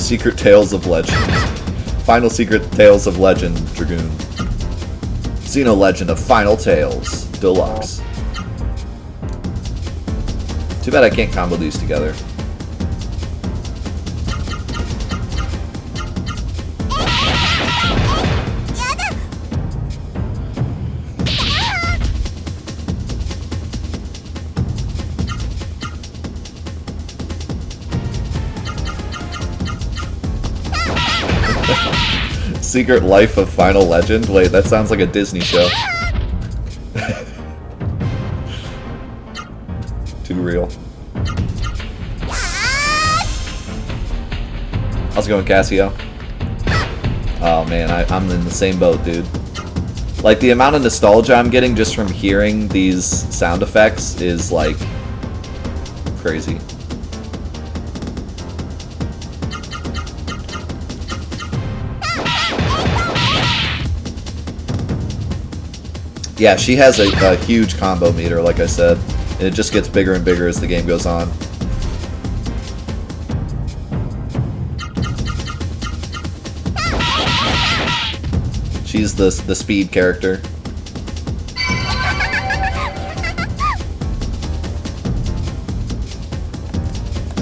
Secret Tales of Legend. Final Secret Tales of Legend, Dragoon. Xeno Legend of Final Tales, Deluxe. Too bad I can't combo these together. Secret Life of Final Legend? Wait, that sounds like a Disney show. Too real. How's it going, Cassio? Oh man, I'm in the same boat, dude. Like, the amount of nostalgia I'm getting just from hearing these sound effects is, like, crazy. Yeah, she has a huge combo meter, like I said. And it just gets bigger and bigger as the game goes on. She's the speed character.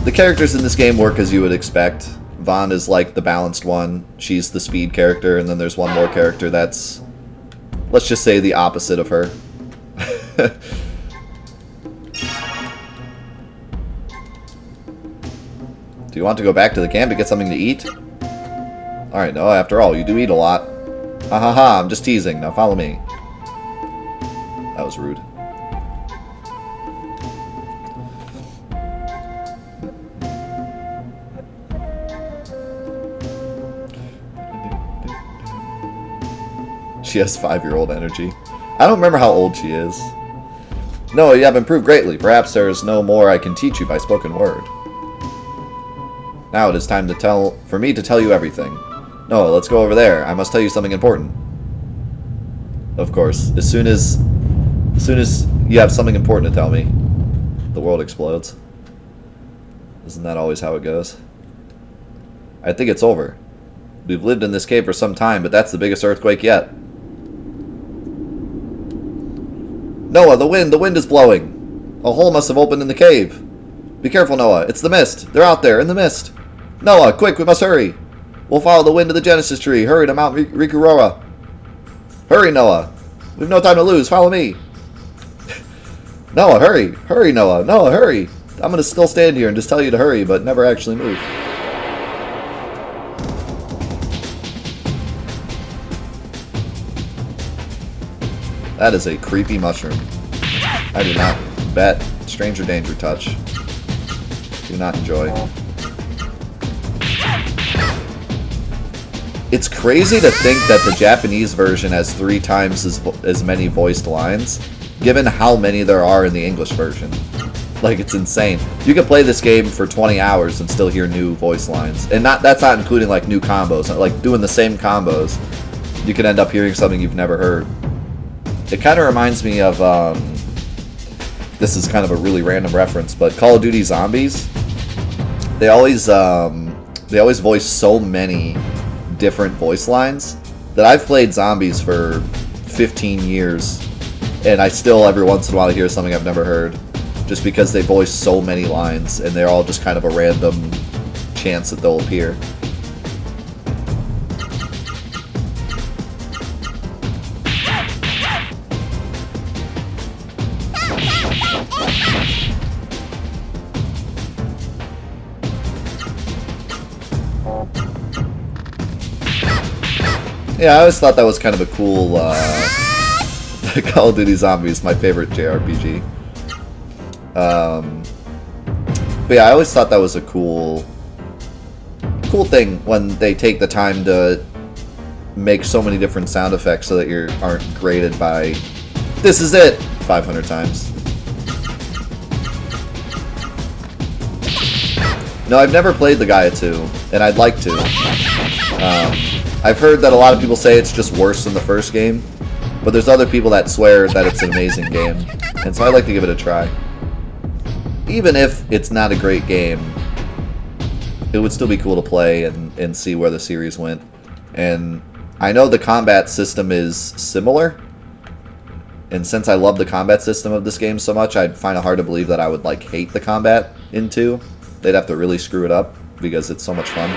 The characters in this game work as you would expect. Vaughn is like the balanced one. She's the speed character, and then there's one more character that's, let's just say, the opposite of her. Do you want to go back to the camp to get something to eat? Alright, no, after all, you do eat a lot. Ha ha ha, I'm just teasing. Now follow me. That was rude. She has 5-year-old energy. I don't remember how old she is. No, you have improved greatly. Perhaps there is no more I can teach you by spoken word. Now it is time for me to tell you everything. No, let's go over there. I must tell you something important. Of course. As soon as you have something important to tell me, the world explodes. Isn't that always how it goes? I think it's over. We've lived in this cave for some time, but that's the biggest earthquake yet. Noah, the wind is blowing. A hole must have opened in the cave. Be careful, Noah. It's the mist. They're out there in the mist. Noah, quick, we must hurry. We'll follow the wind to the Genesis tree. Hurry to Mount Rikurora. Hurry, Noah. We've no time to lose. Follow me. Noah, hurry. Hurry, Noah. Noah, hurry. I'm going to still stand here and just tell you to hurry, but never actually move. That is a creepy mushroom. I do not bet. Stranger danger touch. Do not enjoy. It's crazy to think that the Japanese version has 3 times as many voiced lines, given how many there are in the English version. Like, it's insane. You can play this game for 20 hours and still hear new voice lines. And that's not including, like, new combos. Like, doing the same combos, you can end up hearing something you've never heard. It kind of reminds me of, this is kind of a really random reference, but Call of Duty Zombies, they always voice so many different voice lines that I've played Zombies for 15 years, and I still every once in a while hear something I've never heard, just because they voice so many lines, and they're all just kind of a random chance that they'll appear. Yeah, I always thought that was kind of a cool, Call of Duty Zombies, my favorite JRPG. But yeah, I always thought that was a cool thing when they take the time to make so many different sound effects so that you aren't graded by, this is it, 500 times. No, I've never played Legaia 2, and I'd like to. I've heard that a lot of people say it's just worse than the first game, but there's other people that swear that it's an amazing game, and so I'd like to give it a try. Even if it's not a great game, it would still be cool to play and see where the series went. And I know the combat system is similar, and since I love the combat system of this game so much, I'd find it hard to believe that I would like hate the combat in 2. They'd have to really screw it up because it's so much fun.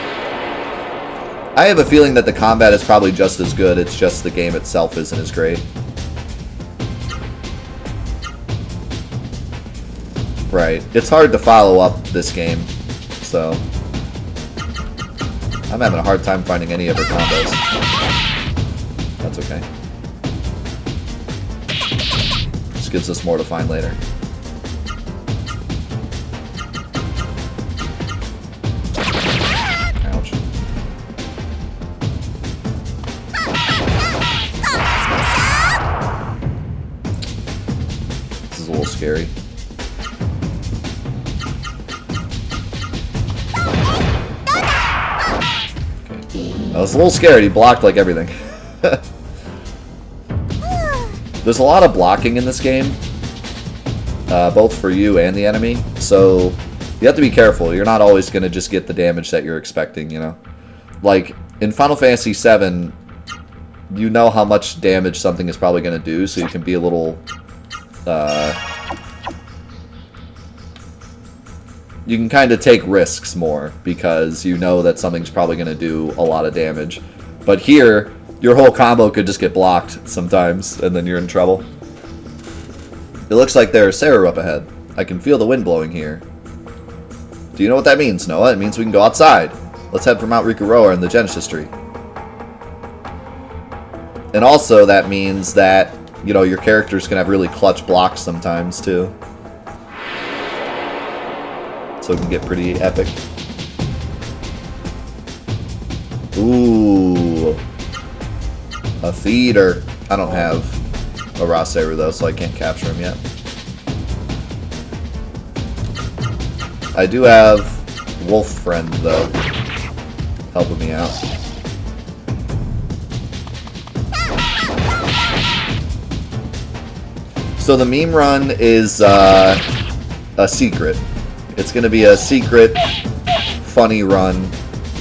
I have a feeling that the combat is probably just as good, it's just the game itself isn't as great. Right. It's hard to follow up this game, so I'm having a hard time finding any of her combos. That's okay. This gives us more to find later. Ouch. This is a little scary. I was a little scared. He blocked like everything. There's a lot of blocking in this game, both for you and the enemy, so you have to be careful. You're not always going to just get the damage that you're expecting, you know? Like, in Final Fantasy VII, you know how much damage something is probably going to do, so you can be a little... you can kind of take risks more because you know that something's probably going to do a lot of damage. But here, your whole combo could just get blocked sometimes, and then you're in trouble. It looks like there's Saru up ahead. I can feel the wind blowing here. Do you know what that means, Noah? It means we can go outside. Let's head for Mount Rikuroa in the Genesis tree. And also that means that, you know, your characters can have really clutch blocks sometimes, too. So it can get pretty epic. Ooh. A theater. I don't have a raw saber though, so I can't capture him yet. I do have Wolf Friend though, helping me out. So the meme run is a secret. It's going to be a secret, funny run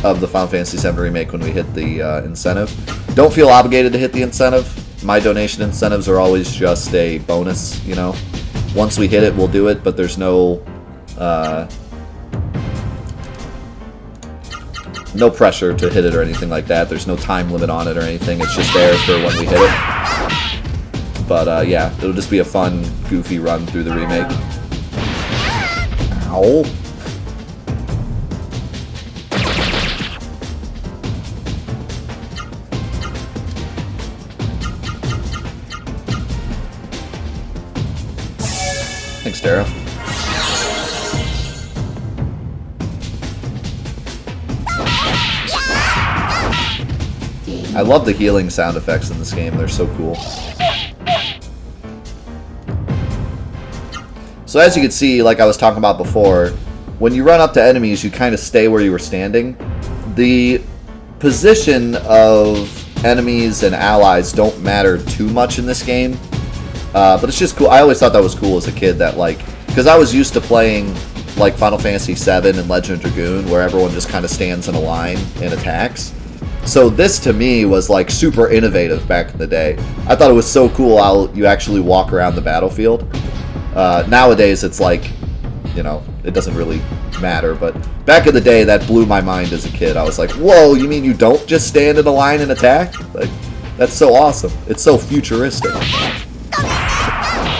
of the Final Fantasy VII Remake when we hit the incentive. Don't feel obligated to hit the incentive. My donation incentives are always just a bonus, you know. Once we hit it, we'll do it, but there's no no pressure to hit it or anything like that. There's no time limit on it or anything. It's just there for when we hit it. But yeah, it'll just be a fun, goofy run through the remake. Ow. Thanks, Daryl. I love the healing sound effects in this game. They're so cool. So as you can see, like I was talking about before, when you run up to enemies, you kind of stay where you were standing. The position of enemies and allies don't matter too much in this game. But it's just cool. I always thought that was cool as a kid, that like, because I was used to playing like Final Fantasy VII and Legend of Dragoon, where everyone just kind of stands in a line and attacks. So this to me was like super innovative back in the day. I thought it was so cool how you actually walk around the battlefield. Nowadays it's like, you know, it doesn't really matter, but back in the day that blew my mind as a kid. I was like, whoa, you mean you don't just stand in a line and attack? Like, that's so awesome. It's so futuristic.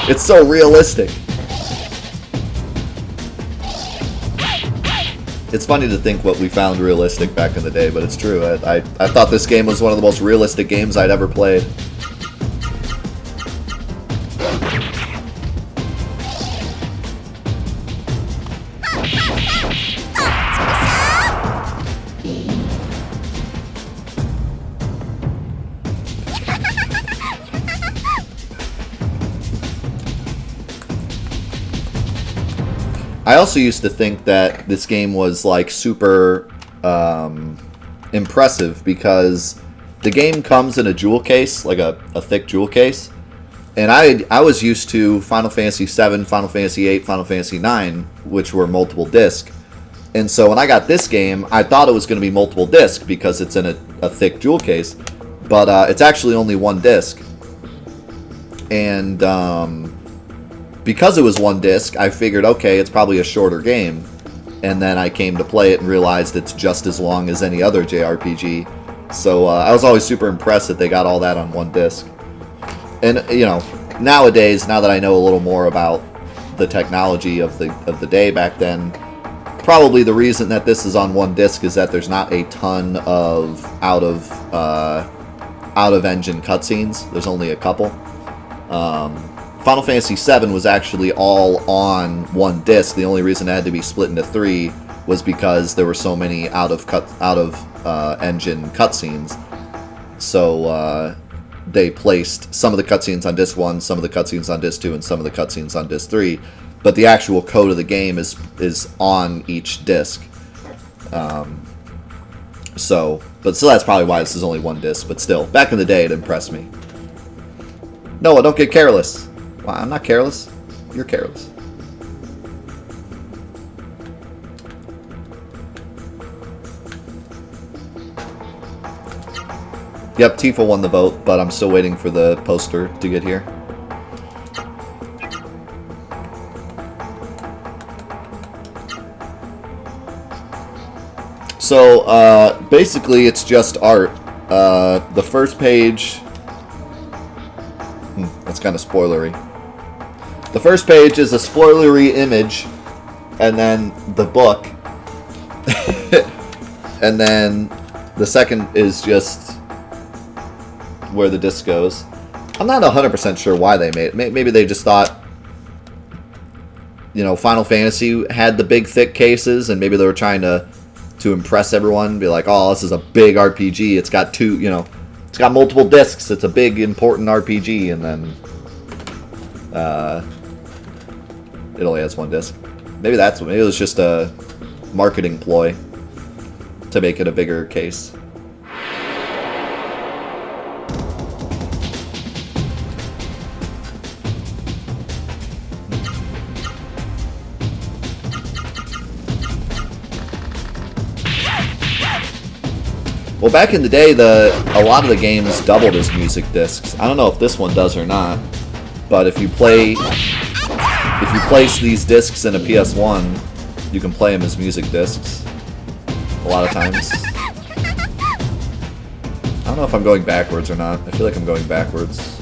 It's so realistic. It's funny to think what we found realistic back in the day, but it's true. I thought this game was one of the most realistic games I'd ever played. I also used to think that this game was like super impressive because the game comes in a jewel case, like a thick jewel case, and I was used to Final Fantasy VII, Final Fantasy VIII, Final Fantasy IX, which were multiple disc, And so when I got this game, I thought it was going to be multiple disc because it's in a thick jewel case, but it's actually only one disc. And because it was one disc, I figured, okay, it's probably a shorter game. And then I came to play it and realized it's just as long as any other JRPG. So I was always super impressed that they got all that on one disc. And, you know, nowadays, now that I know a little more about the technology of the day back then, probably the reason that this is on one disc is that there's not a ton of out of engine cutscenes. There's only a couple. Final Fantasy VII was actually all on one disc. The only reason it had to be split into 3 was because there were so many out of engine cutscenes. So they placed some of the cutscenes on disc 1, some of the cutscenes on disc 2, and some of the cutscenes on disc 3. But the actual code of the game is on each disc. So that's probably why this is only one disc. But still, back in the day, it impressed me. Noah, don't get careless. Well, I'm not careless. You're careless. Yep, Tifa won the vote, but I'm still waiting for the poster to get here. So, basically, it's just art. The first page... that's kind of spoilery. The first page is a spoilery image, and then the book. And then the second is just where the disc goes. I'm not 100% sure why they made it. Maybe they just thought, you know, Final Fantasy had the big thick cases, and maybe they were trying to impress everyone, be like, oh, this is a big RPG. It's got two, you know, it's got multiple discs. It's a big, important RPG, and then it only has one disc. Maybe it was just a marketing ploy to make it a bigger case. Well, back in the day, a lot of the games doubled as music discs. I don't know if this one does or not, but if you place these discs in a PS1, you can play them as music discs. A lot of times. I don't know if I'm going backwards or not. I feel like I'm going backwards.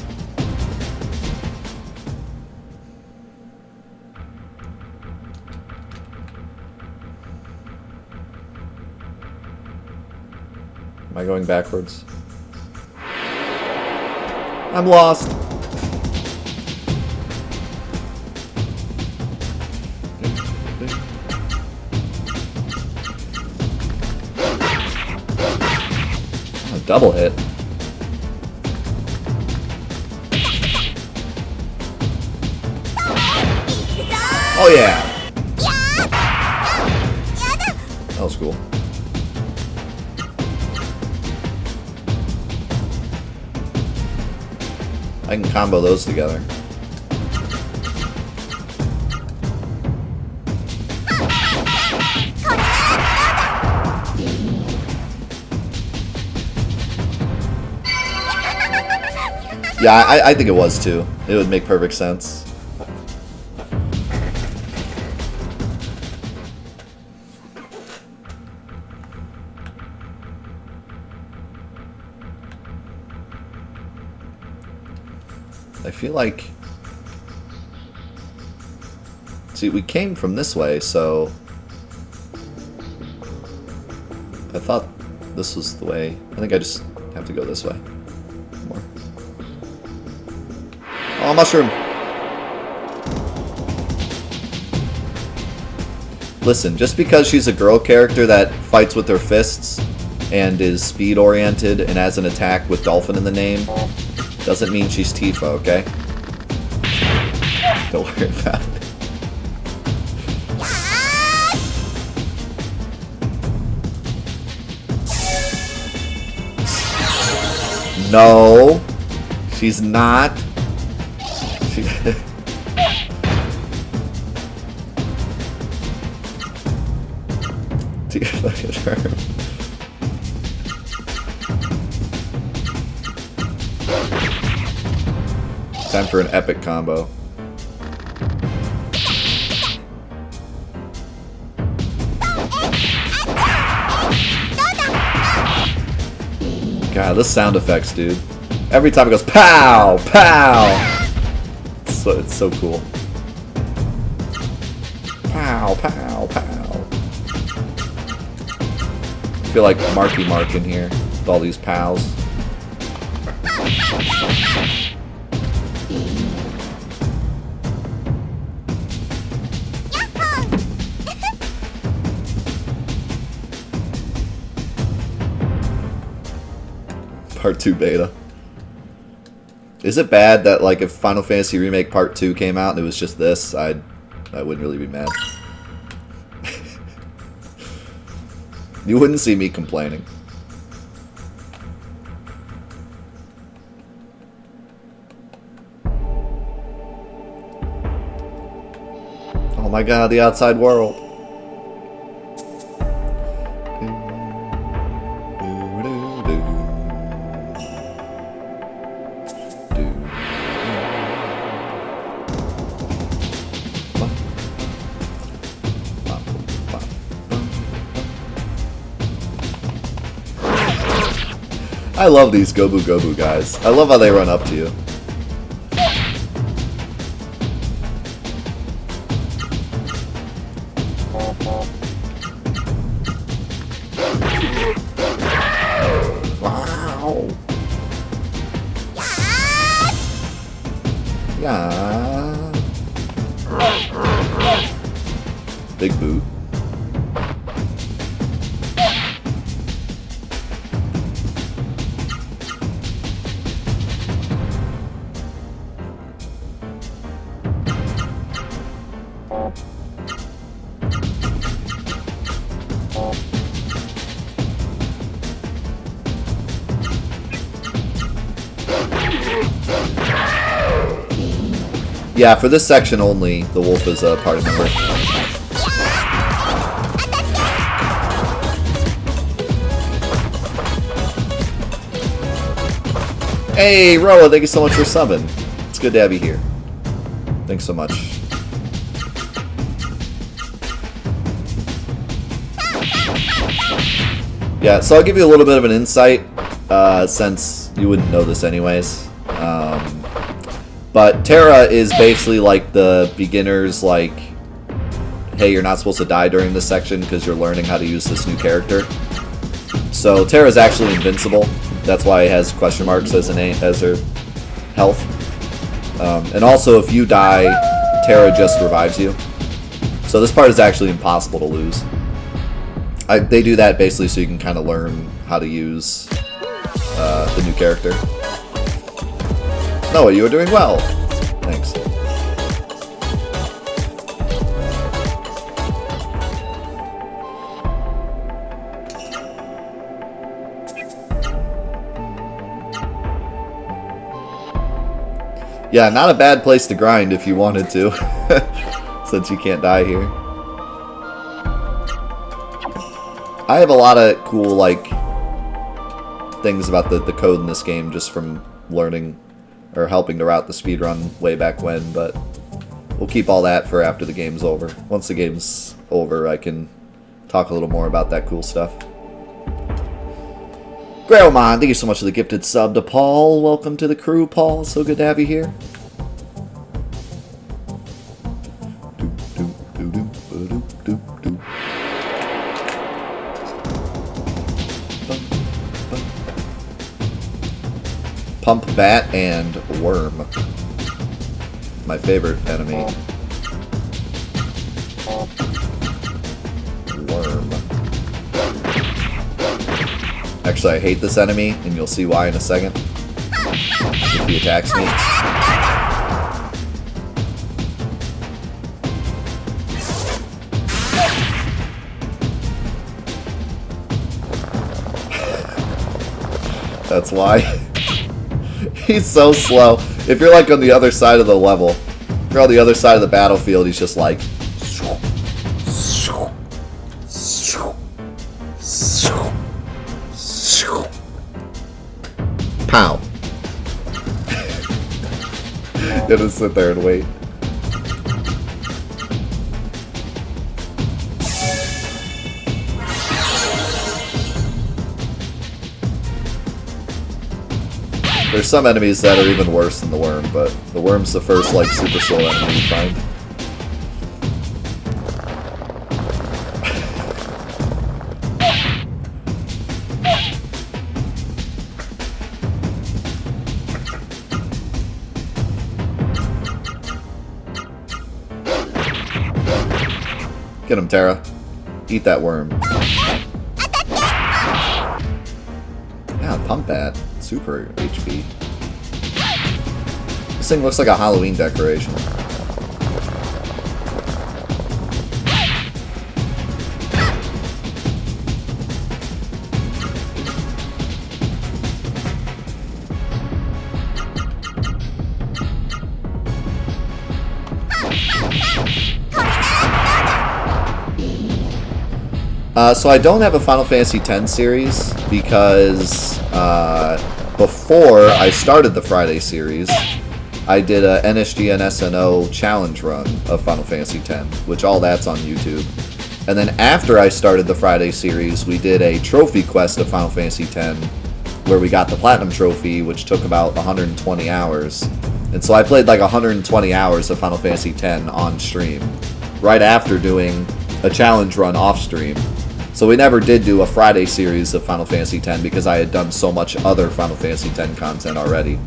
Am I going backwards? I'm lost. Oh, double hit. Oh yeah. That was cool. I can combo those together. Yeah, I think it was too. It would make perfect sense. I feel like... See, we came from this way, so... I thought this was the way. I think I just have to go this way. More. Oh, mushroom! Listen, just because she's a girl character that fights with her fists and is speed-oriented and has an attack with dolphin in the name, doesn't mean she's Tifa, okay? Don't worry about it. No, she's not. to your fucking term. Time for an epic combo. God, this sound effects, dude. Every time it goes pow, pow. It's so cool. Pow, pow, pow. I feel like Marky Mark in here with all these pows. Part 2 beta. Is it bad that, like, if Final Fantasy Remake Part 2 came out and it was just this, I wouldn't really be mad. You wouldn't see me complaining. Oh my god, the outside world. I love these Gobu Gobu guys. I love how they run up to you. Wow. Yeah. Big boot. Yeah, for this section only, the wolf is a party member. Hey, Roa, thank you so much for subbing. It's good to have you here. Thanks so much. Yeah, so I'll give you a little bit of an insight, since you wouldn't know this anyways. But Terra is basically like the beginner's, like, hey, you're not supposed to die during this section because you're learning how to use this new character. So Terra's actually invincible. That's why it has question marks as her health. And also, if you die, Terra just revives you. So this part is actually impossible to lose. They do that basically so you can kind of learn how to use the new character. Noah, you are doing well. Thanks. Yeah, not a bad place to grind if you wanted to, since you can't die here. I have a lot of cool, like, things about the code in this game just from learning or helping to route the speedrun way back when, but we'll keep all that for after the game's over. Once the game's over, I can talk a little more about that cool stuff. Grailmon, thank you so much for the gifted sub to Paul. Welcome to the crew, Paul. So good to have you here. Pump, Bat, and Worm. My favorite enemy. Worm. Actually, I hate this enemy, and you'll see why in a second. If he attacks me. That's why. He's so slow. If you're like on the other side of the level, if you're on the other side of the battlefield, he's just like... Pow. You just sit there and wait. There's some enemies that are even worse than the worm, but the worm's the first, like, super slow enemy you find. Get him, Terra. Eat that worm. Yeah, pump that. Super HP. This thing looks like a Halloween decoration. So I don't have a Final Fantasy X series because before I started the Friday series, I did a NSG and SNO challenge run of Final Fantasy X, which all that's on YouTube. And then after I started the Friday series, we did a trophy quest of Final Fantasy X, where we got the Platinum Trophy, which took about 120 hours. And so I played like 120 hours of Final Fantasy X on stream, right after doing a challenge run off stream. So we never did do a Friday series of Final Fantasy X because I had done so much other Final Fantasy X content already.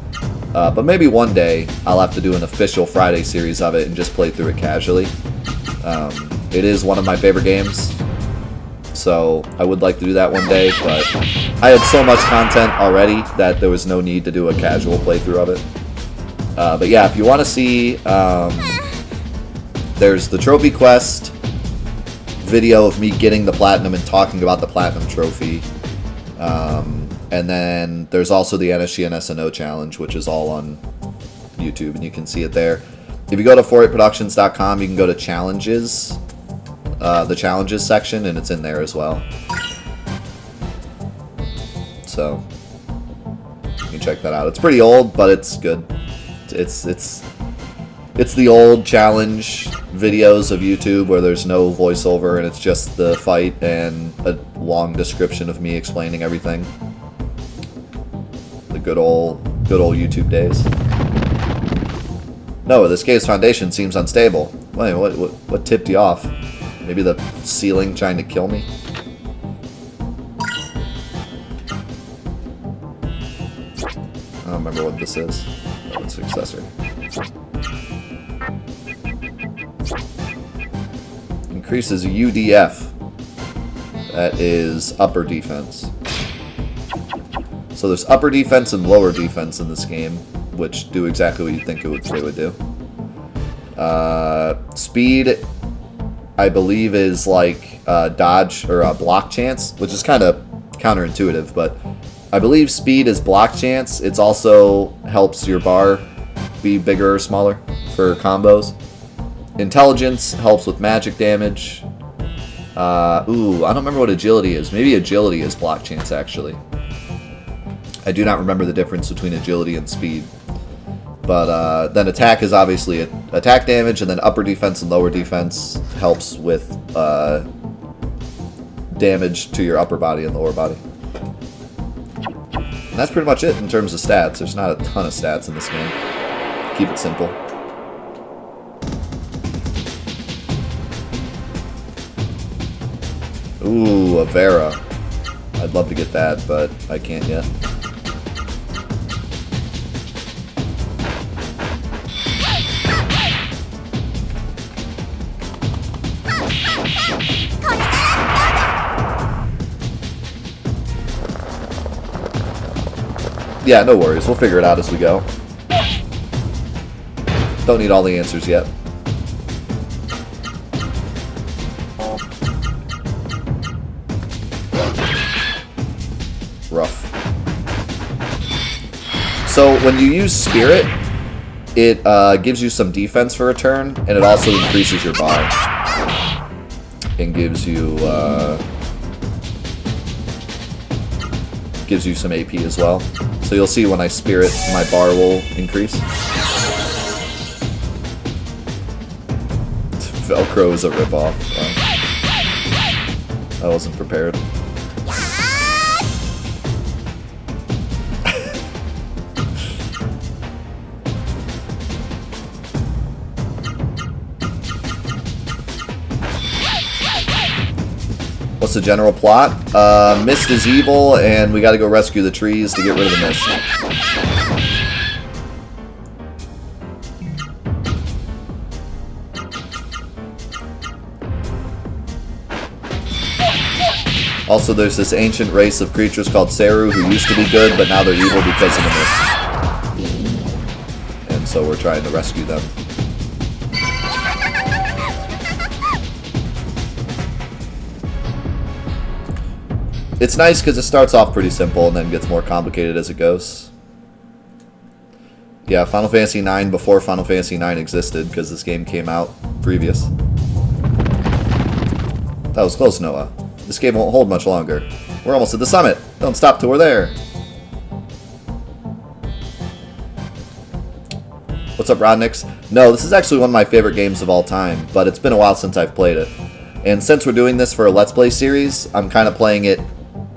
But maybe one day I'll have to do an official Friday series of it and just play through it casually. It is one of my favorite games, so I would like to do that one day, but I had so much content already that there was no need to do a casual playthrough of it. But yeah, if you want to see, there's the Trophy Quest video of me getting the Platinum and talking about the Platinum Trophy. And then there's also the NSG and SNO challenge, which is all on YouTube, and you can see it there. If you go to 48productions.com, you can go to challenges, the challenges section, and it's in there as well. So you can check that out. It's pretty old, but it's good. It's the old challenge videos of YouTube where there's no voiceover and it's just the fight and a long description of me explaining everything. The good old YouTube days. No, this cave's foundation seems unstable. Wait, what tipped you off? Maybe the ceiling trying to kill me? I don't remember what this is. Oh, it's successor. Increases UDF. That is upper defense. So there's upper defense and lower defense in this game, which do exactly what you think they would do. Speed, I believe, is like dodge or block chance, which is kind of counterintuitive, but I believe speed is block chance. It also helps your bar be bigger or smaller for combos. Intelligence helps with magic damage. I don't remember what agility is. Maybe agility is block chance, actually. I do not remember the difference between agility and speed. But then attack is obviously attack damage, and then upper defense and lower defense helps with damage to your upper body and lower body. And that's pretty much it in terms of stats. There's not a ton of stats in this game. Keep it simple. Ooh, a Vera. I'd love to get that, but I can't yet. Yeah, no worries. We'll figure it out as we go. Don't need all the answers yet. Rough. So when you use Spirit, it gives you some defense for a turn, and it also increases your bar. And gives you gives you some AP as well. So you'll see when I spirit, my bar will increase. Velcro is a ripoff. I wasn't prepared. What's the general plot? Mist is evil, and we gotta go rescue the trees to get rid of the mist. Also, there's this ancient race of creatures called Seru who used to be good, but now they're evil because of the mist. And so we're trying to rescue them. It's nice because it starts off pretty simple and then gets more complicated as it goes. Yeah, Final Fantasy IX before Final Fantasy IX existed because this game came out previous. That was close, Noah. This game won't hold much longer. We're almost at the summit. Don't stop till we're there. What's up, Rodnix? No, this is actually one of my favorite games of all time, but it's been a while since I've played it. And since we're doing this for a Let's Play series, I'm kind of playing it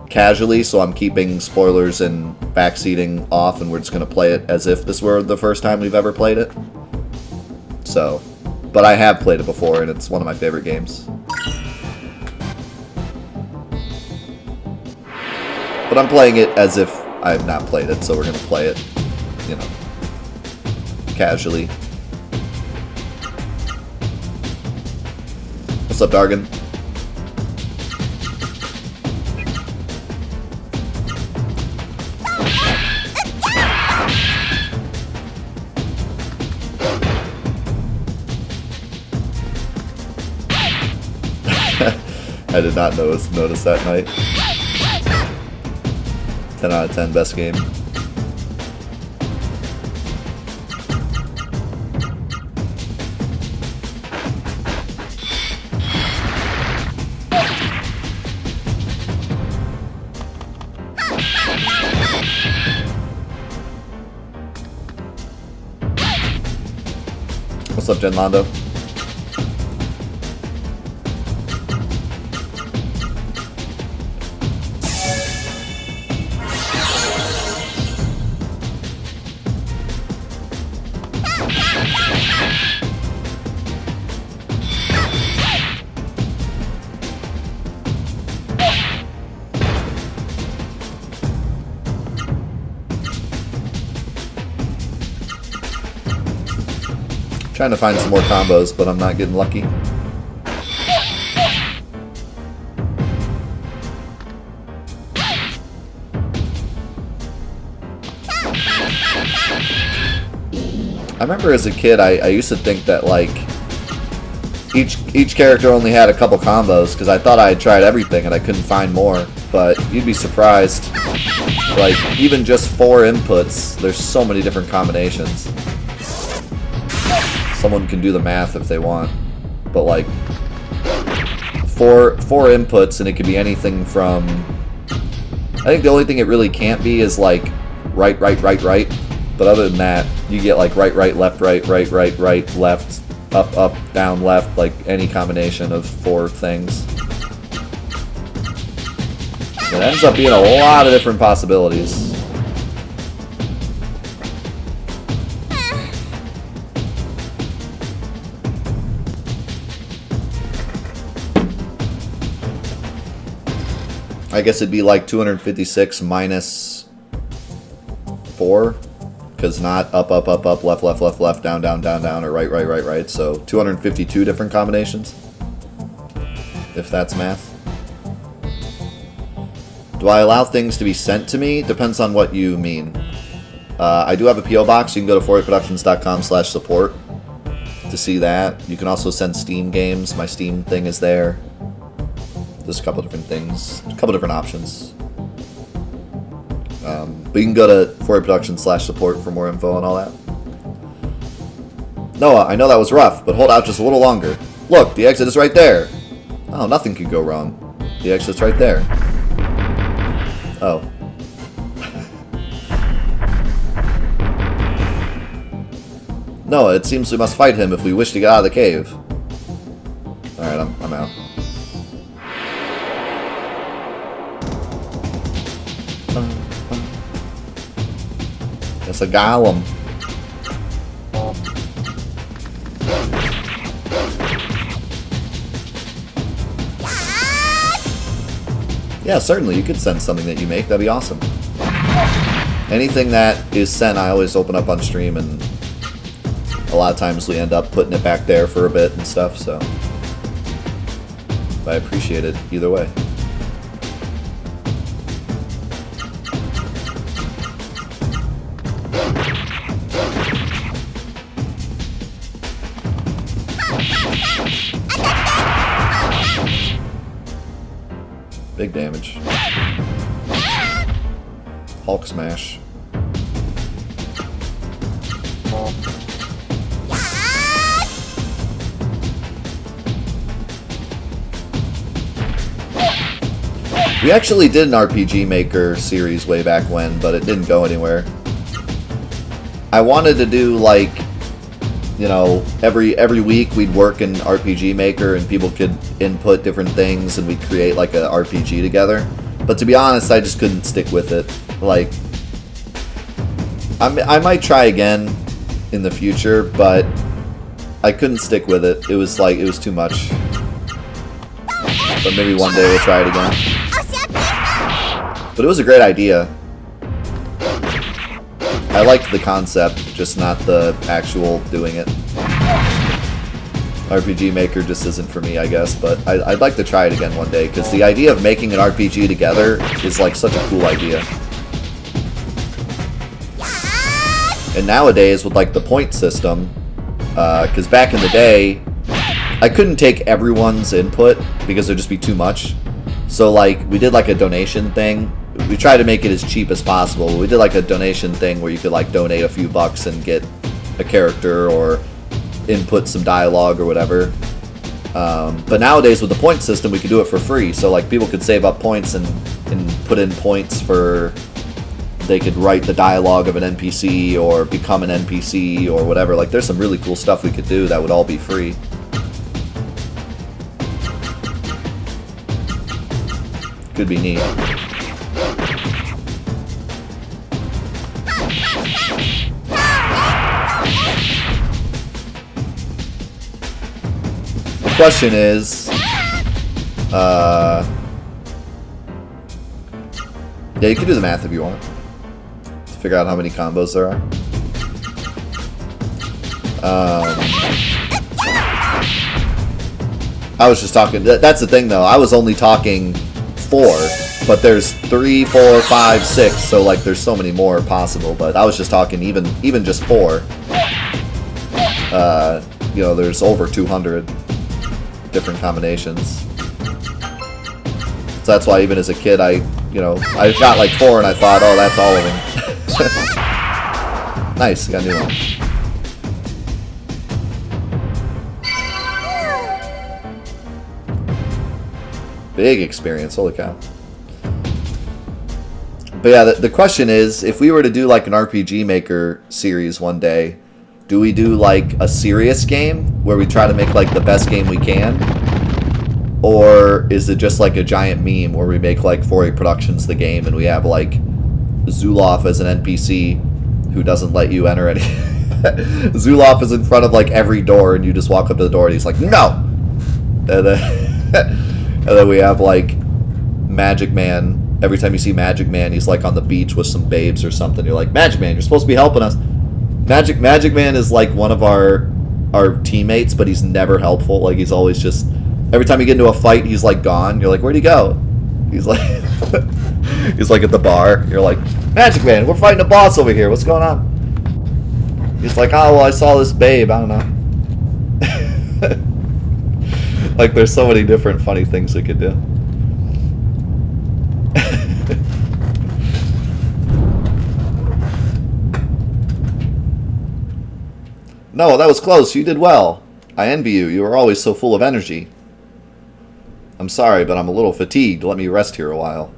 casually, so I'm keeping spoilers and backseating off, and we're just going to play it as if this were the first time we've ever played it. So, but I have played it before, and it's one of my favorite games. But I'm playing it as if I've not played it, so we're going to play it, you know, casually. What's up, Dargan? I did not notice that night. 10 out of 10, best game. What's up, Jen Londo? Trying to find some more combos, but I'm not getting lucky. I remember as a kid, I used to think that like each character only had a couple combos because I thought I had tried everything and I couldn't find more. But you'd be surprised, like even just 4 inputs, there's so many different combinations. Someone can do the math if they want, but like four inputs and it could be anything from, I think the only thing it really can't be is like right, but other than that you get like right, left, right, left, up, down, left, like any combination of 4 things. It ends up being a lot of different possibilities. I guess it'd be like 256 minus 4, because not up, left, down, or right. So 252 different combinations, if that's math. Do I allow things to be sent to me? Depends on what you mean. I do have a P.O. box. You can go to fourproductions.com/support to see that. You can also send Steam games. My Steam thing is there. There's a couple different things, a couple different options. But you can go to fourproductions/support for more info and all that. Noah, I know that was rough, but hold out just a little longer. Look, the exit is right there. Oh, nothing could go wrong. The exit's right there. Oh. No, it seems we must fight him if we wish to get out of the cave. Alright, I'm out. It's a golem. Yeah, certainly. You could send something that you make. That'd be awesome. Anything that is sent, I always open up on stream, and a lot of times we end up putting it back there for a bit and stuff, so I appreciate it either way. Big damage. Hulk smash. We actually did an RPG Maker series way back when, but it didn't go anywhere. I wanted to do, like, you know, every week we'd work in RPG Maker and people could input different things and we'd create like a RPG together. But to be honest, I just couldn't stick with it. Like, I might try again in the future, but I couldn't stick with it. It was like, it was too much. But maybe one day we'll try it again. But it was a great idea. I liked the concept, just not the actual doing it. RPG Maker just isn't for me, I guess, but I'd like to try it again one day, because the idea of making an RPG together is like such a cool idea. And nowadays, with like the point system, because back in the day, I couldn't take everyone's input, because there'd just be too much. So like, we did like a donation thing. We tried to make it as cheap as possible. We did like a donation thing where you could like donate a few bucks and get a character or input some dialogue or whatever. But nowadays with the point system, we could do it for free. So like people could save up points and put in points for, they could write the dialogue of an NPC or become an NPC or whatever. Like there's some really cool stuff we could do that would all be free. Could be neat. The question is, yeah, you can do the math if you want to figure out how many combos there are. I was just talking. That's the thing, though. I was only talking 4, but there's 3, 4, 5, 6. So like, there's so many more possible. But I was just talking even just 4. You know, there's over 200 different combinations. So that's why even as a kid, I got like 4 and I thought, oh, that's all of them. Nice, got a new one. Big experience, holy cow. But yeah, the question is, if we were to do like an RPG Maker series one day, do we do like a serious game where we try to make like the best game we can? Or is it just like a giant meme where we make like 4A Productions the game and we have like Zuloff as an NPC who doesn't let you enter any... Zuloff is in front of like every door and you just walk up to the door and he's like, no! And then we have like Magic Man. Every time you see Magic Man, he's like on the beach with some babes or something. You're like, Magic Man, you're supposed to be helping us. Magic Man is like one of our teammates, but he's never helpful. Like he's always just, every time you get into a fight, he's like gone. You're like, where'd he go? He's like, he's like at the bar. You're like, Magic Man, we're fighting a boss over here. What's going on? He's like, oh well, I saw this babe. I don't know. Like there's so many different funny things we could do. No, that was close. You did well. I envy you. You are always so full of energy. I'm sorry, but I'm a little fatigued. Let me rest here a while.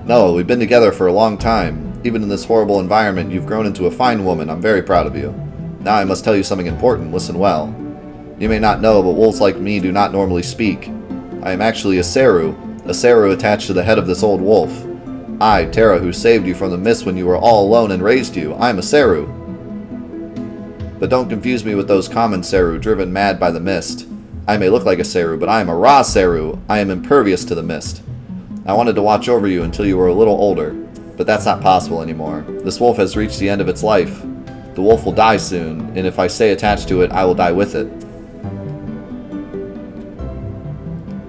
No, we've been together for a long time. Even in this horrible environment, you've grown into a fine woman. I'm very proud of you. Now I must tell you something important. Listen well. You may not know, but wolves like me do not normally speak. I am actually a Seru attached to the head of this old wolf. I, Terra, who saved you from the mist when you were all alone and raised you. I am a Seru. But don't confuse me with those common Seru driven mad by the mist. I may look like a Seru, but I am a raw Seru. I am impervious to the mist. I wanted to watch over you until you were a little older, but that's not possible anymore. This wolf has reached the end of its life. The wolf will die soon, and if I stay attached to it, I will die with it.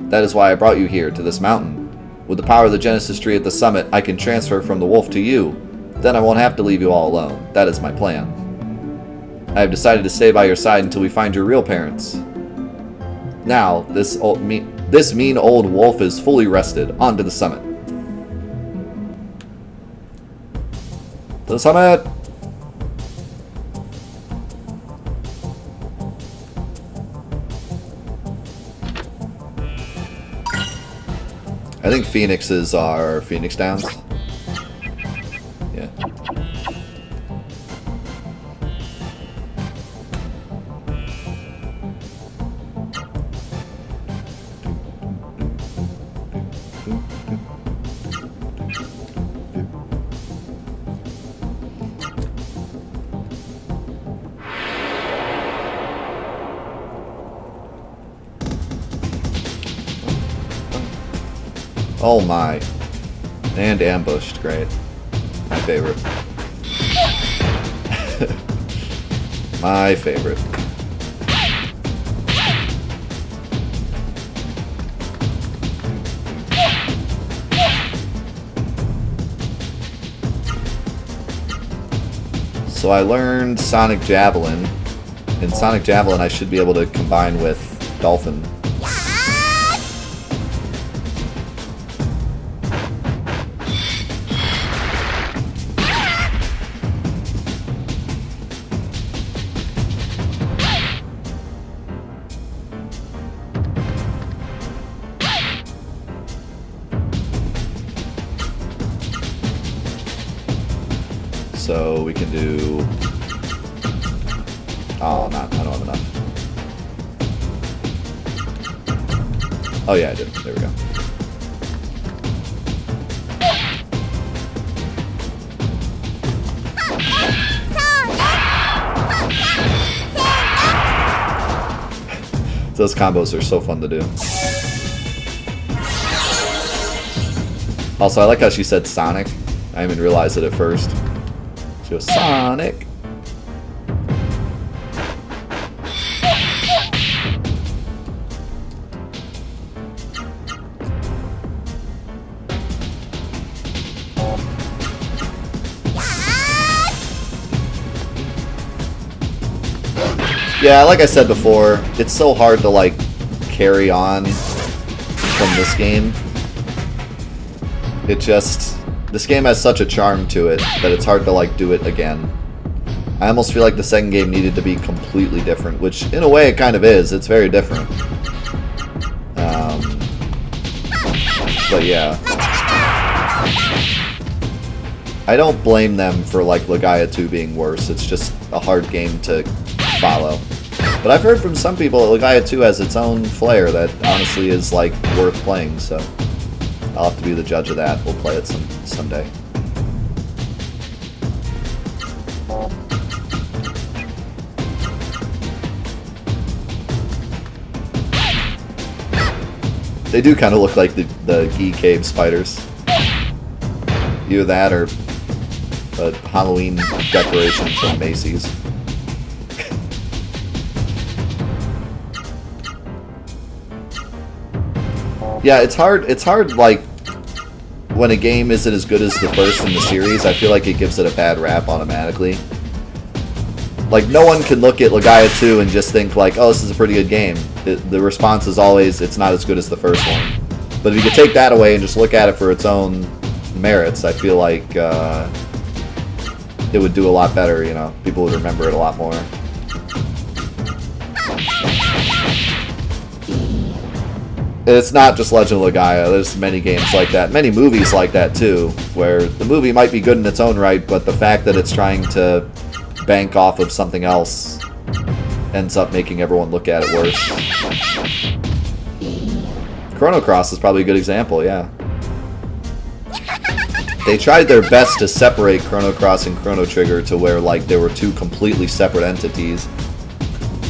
That is why I brought you here, to this mountain. With the power of the Genesis tree at the summit, I can transfer from the wolf to you. Then I won't have to leave you all alone. That is my plan. I have decided to stay by your side until we find your real parents. Now, this mean old wolf is fully rested. On to the summit. To the summit! I think Phoenixes are Phoenix Downs. Yeah. Oh my. And ambushed, great. My favorite. My favorite. So I learned Sonic Javelin. In Sonic Javelin I should be able to combine with Dolphin. So we can do... Oh, I don't have enough. Oh yeah, I did. There we go. Those combos are so fun to do. Also, I like how she said Sonic. I didn't even realize it at first. She goes, Sonic! Yeah, like I said before, it's so hard to, like, carry on from this game. It just... This game has such a charm to it that it's hard to, like, do it again. I almost feel like the second game needed to be completely different, which, in a way, it kind of is. It's very different. But, yeah. I don't blame them for, like, Legaia 2 being worse. It's just a hard game to follow. But I've heard from some people that Legaia 2 has its own flair that honestly is, like, worth playing, so... I'll have to be the judge of that. We'll play it someday. They do kind of look like the Gee Cave spiders. Either that or a Halloween decoration from Macy's. Yeah, it's hard, like, when a game isn't as good as the first in the series, I feel like it gives it a bad rap automatically. Like, no one can look at Legaia 2 and just think, like, oh, this is a pretty good game. The response is always, it's not as good as the first one. But if you could take that away and just look at it for its own merits, I feel like it would do a lot better, you know? People would remember it a lot more. It's not just Legend of Legaia. There's many games like that. Many movies like that, too, where the movie might be good in its own right, but the fact that it's trying to bank off of something else ends up making everyone look at it worse. Chrono Cross is probably a good example, yeah. They tried their best to separate Chrono Cross and Chrono Trigger to where, like, they were two completely separate entities.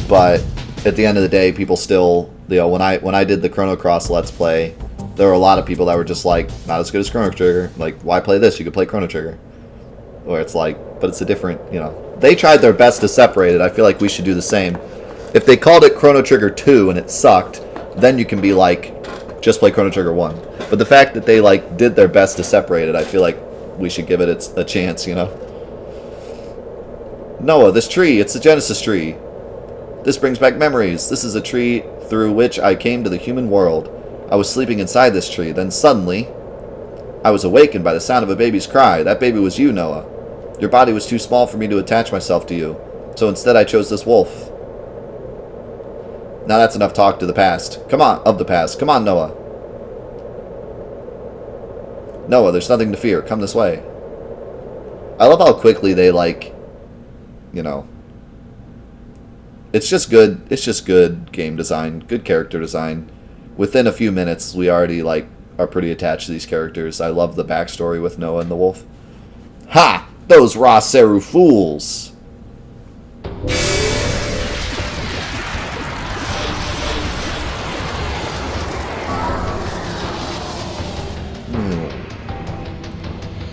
But at the end of the day, people still, you know, when I did the Chrono Cross Let's Play, there were a lot of people that were just like, not as good as Chrono Trigger. Like, why play this? You could play Chrono Trigger. Where it's like, but it's a different, you know. They tried their best to separate it. I feel like we should do the same. If they called it Chrono Trigger 2 and it sucked, then you can be like, just play Chrono Trigger 1. But the fact that they, like, did their best to separate it, I feel like we should give it a chance, you know? Noah, this tree, it's the Genesis tree. This brings back memories. This is a tree through which I came to the human world. I was sleeping inside this tree. Then suddenly, I was awakened by the sound of a baby's cry. That baby was you, Noah. Your body was too small for me to attach myself to you. So instead I chose this wolf. Now that's enough talk to the past. Come on, of the past. Come on, Noah. Noah, there's nothing to fear. Come this way. I love how quickly they, like, you know, it's just good game design, good character design. Within a few minutes, we already, like, are pretty attached to these characters. I love the backstory with Noah and the wolf. Ha! Those Ra Seru fools!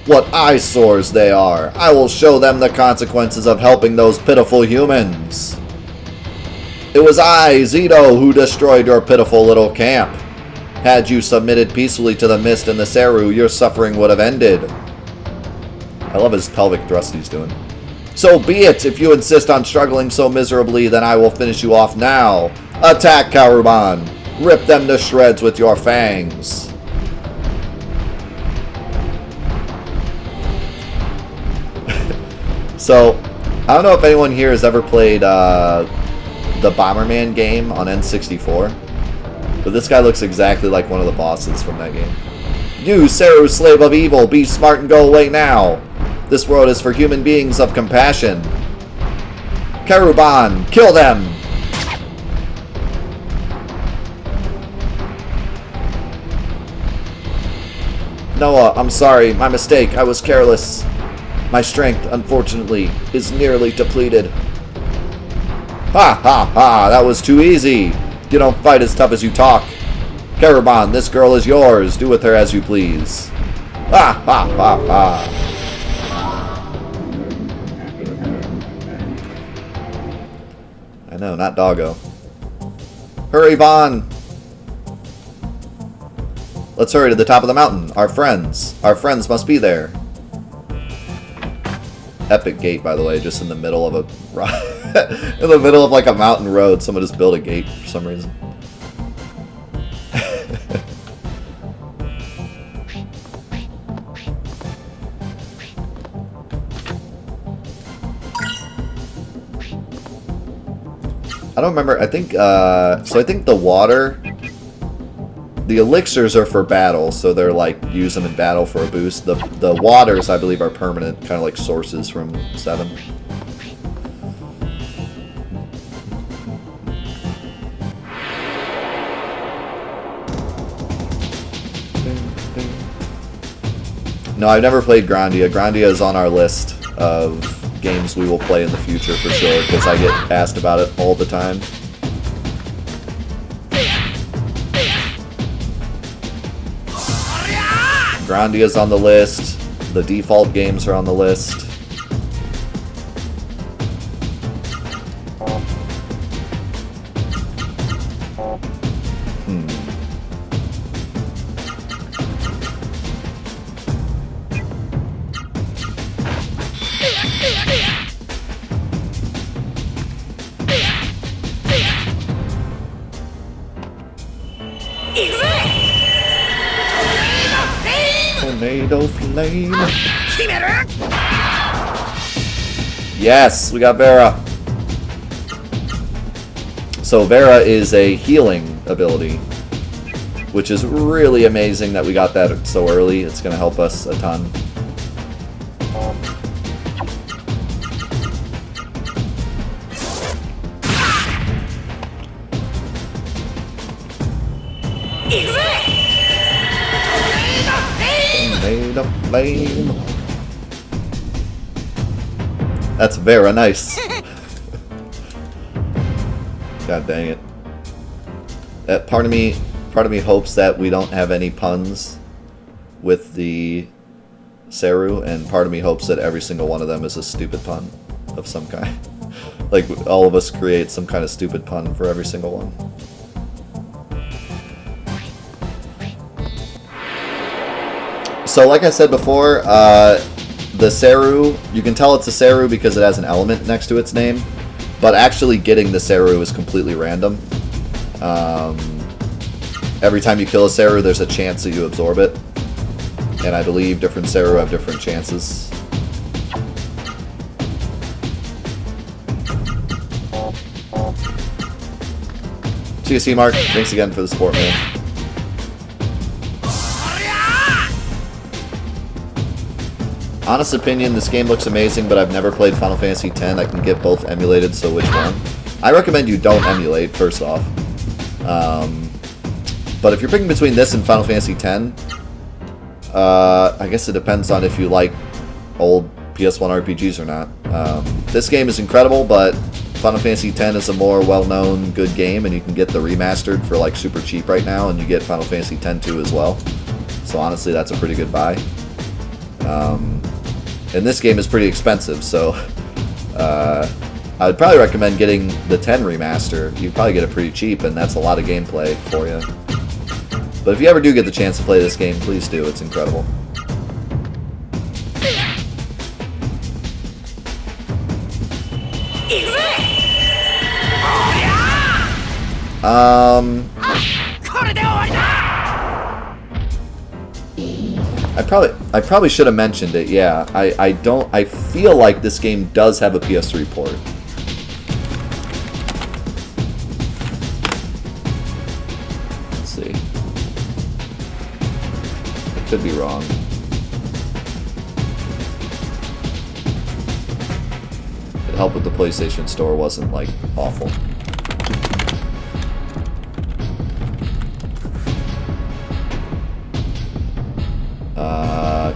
What eyesores they are! I will show them the consequences of helping those pitiful humans! It was I, Zito, who destroyed your pitiful little camp. Had you submitted peacefully to the mist and the Seru, your suffering would have ended. I love his pelvic thrust he's doing. So be it! If you insist on struggling so miserably, then I will finish you off now. Attack, Karuban! Rip them to shreds with your fangs! So, I don't know if anyone here has ever played the Bomberman game on N64, but this guy looks exactly like one of the bosses from that game. You, Seru, slave of evil, be smart and go away now. This world is for human beings of compassion. Karuban, kill them! Noah, I'm sorry, my mistake, I was careless. My strength, unfortunately, is nearly depleted. Ha ha ha, that was too easy. You don't fight as tough as you talk. Karuban, this girl is yours. Do with her as you please. Ha ha ha ha. I know, not doggo. Hurry, Vaughn! Let's hurry to the top of the mountain. Our friends must be there. Epic gate, by the way, just in the middle of a in the middle of like a mountain road. Someone just built a gate for some reason. I don't remember. I think so. I think the water. The elixirs are for battle, so they're like, use them in battle for a boost. The waters, I believe, are permanent, kind of like sources from 7. No, I've never played Grandia. Grandia is on our list of games we will play in the future for sure, because I get asked about it all the time. Grandia's on the list. The default games are on the list. Tornado flame. Yes, we got Vera. So Vera is a healing ability. which is really amazing that we got that so early. It's going to help us a ton. Flame. That's very nice. God dang it. Part of me hopes that we don't have any puns with the Seru, and part of me hopes that every single one of them is a stupid pun of some kind. Like, all of us create some kind of stupid pun for every single one. So, like I said before, the Seru, you can tell it's a Seru because it has an element next to its name, but actually getting the Seru is completely random. Every time you kill a Seru, there's a chance that you absorb it, and I believe different Seru have different chances. See you, Mark. Thanks again for the support, man. Honest opinion, this game looks amazing, but I've never played Final Fantasy X. I can get both emulated, so which one? I recommend you don't emulate, first off. But if you're picking between this and Final Fantasy X, I guess it depends on if you like old PS1 RPGs or not. This game is incredible, but Final Fantasy X is a more well-known, good game, and you can get the remastered for like super cheap right now, and you get Final Fantasy X-2 as well. So honestly, that's a pretty good buy. And this game is pretty expensive, so I would probably recommend getting the 10 remaster. You'd probably get it pretty cheap, and that's a lot of gameplay for you. But if you ever do get the chance to play this game, please do. It's incredible. I probably should have mentioned it. Yeah, I feel like this game does have a PS3 port. Let's see. I could be wrong. It helped with the PlayStation Store wasn't like awful.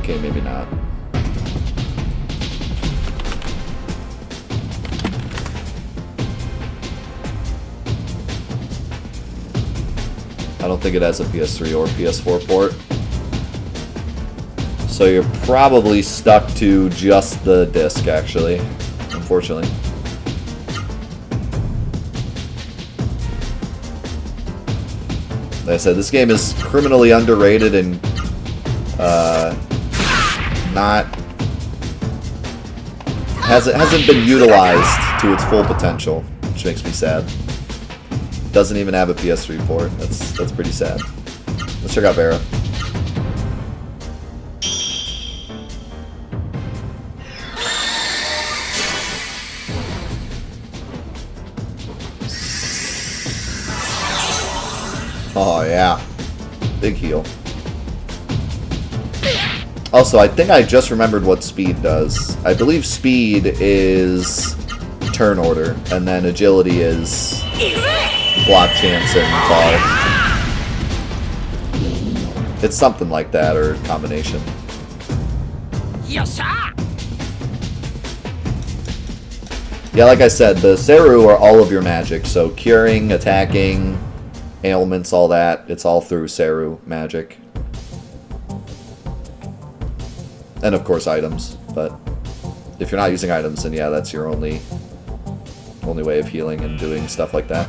Okay, maybe not. I don't think it has a PS3 or PS4 port. So you're probably stuck to just the disc, actually, unfortunately. Like I said, this game is criminally underrated and hasn't been utilized to its full potential, which makes me sad. Doesn't even have a PS3 port. That's pretty sad. Let's check out Vera. Oh yeah, big heal. Also, I think I just remembered what speed does. I believe speed is turn order, and then agility is block chance and bar. It's something like that, or a combination. Yeah, like I said, the Seru are all of your magic, so curing, attacking, ailments, all that, it's all through Seru magic. And of course items, but if you're not using items, then yeah, that's your only way of healing and doing stuff like that.